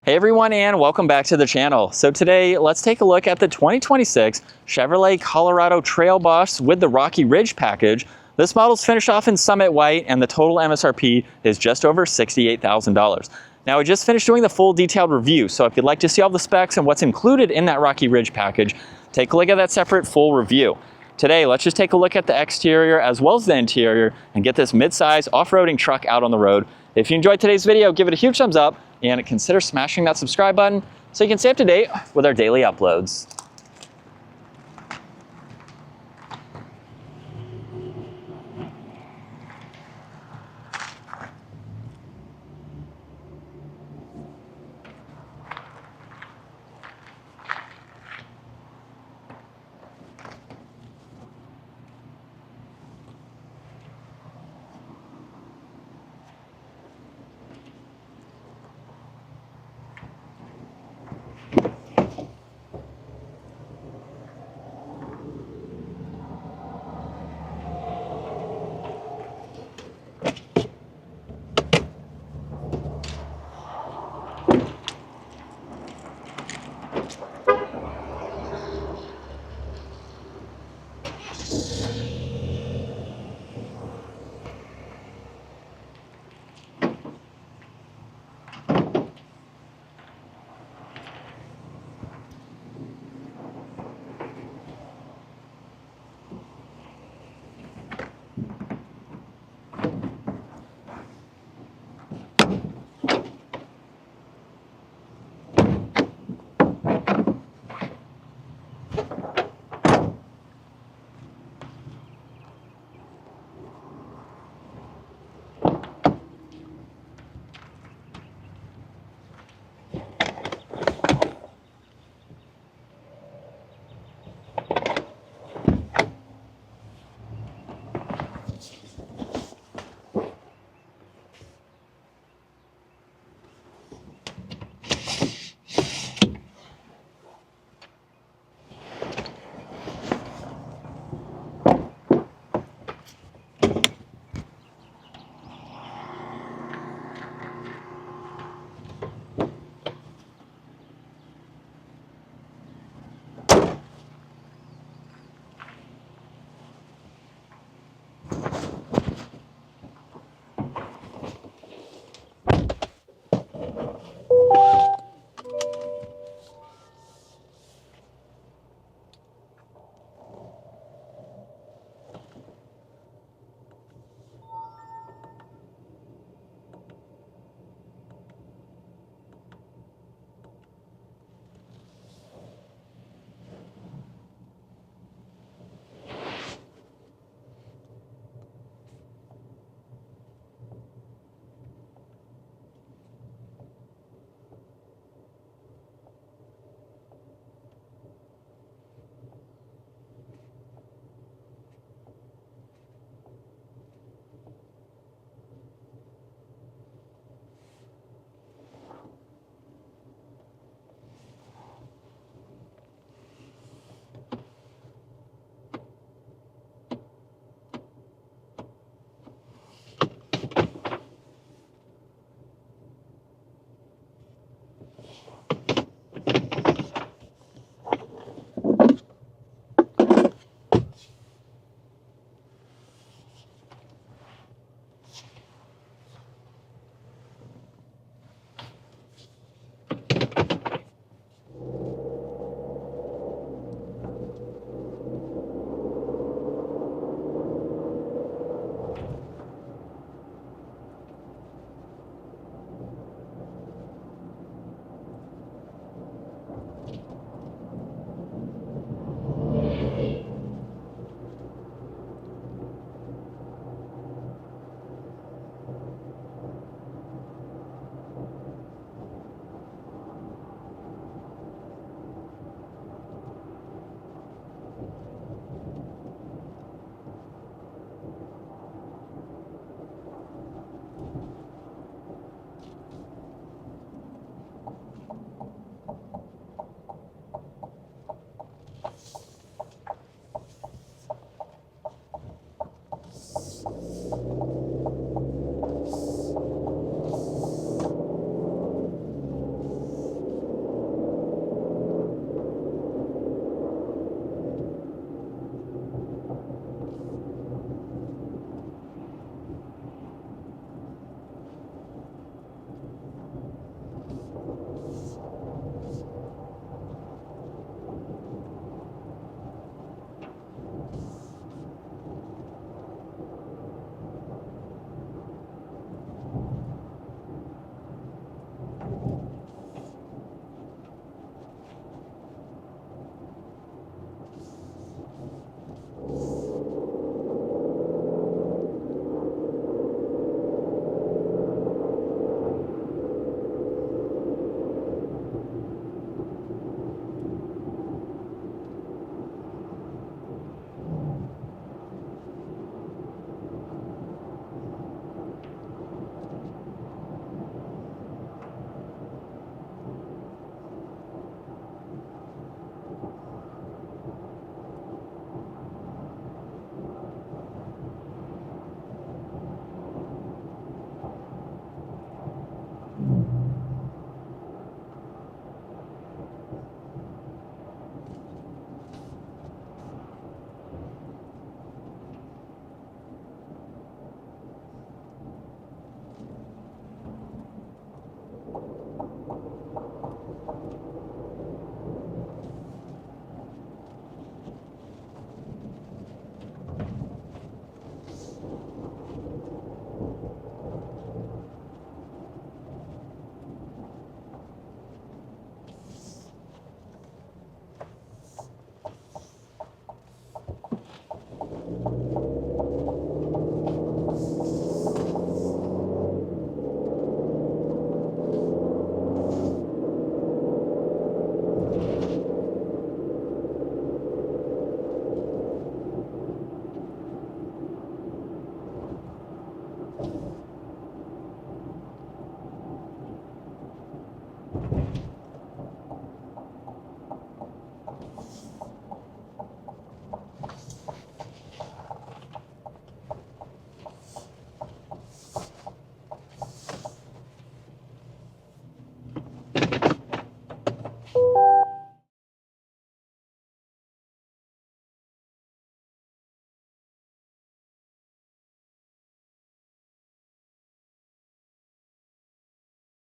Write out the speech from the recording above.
Hey everyone, and welcome back to the channel. So today, let's take a look at the 2026 Chevrolet Colorado Trail Boss with the Rocky Ridge package. This model's finished off in Summit White, and the total MSRP is just over $68,000. Now, we just finished doing the full detailed review, so if you'd like to see all the specs and what's included in that Rocky Ridge package, take a look at that separate full review. Today, let's just take a look at the exterior as well as the interior and get this mid-size off-roading truck out on the road. If you enjoyed today's video, give it a huge thumbs up and consider smashing that subscribe button so you can stay up to date with our daily uploads.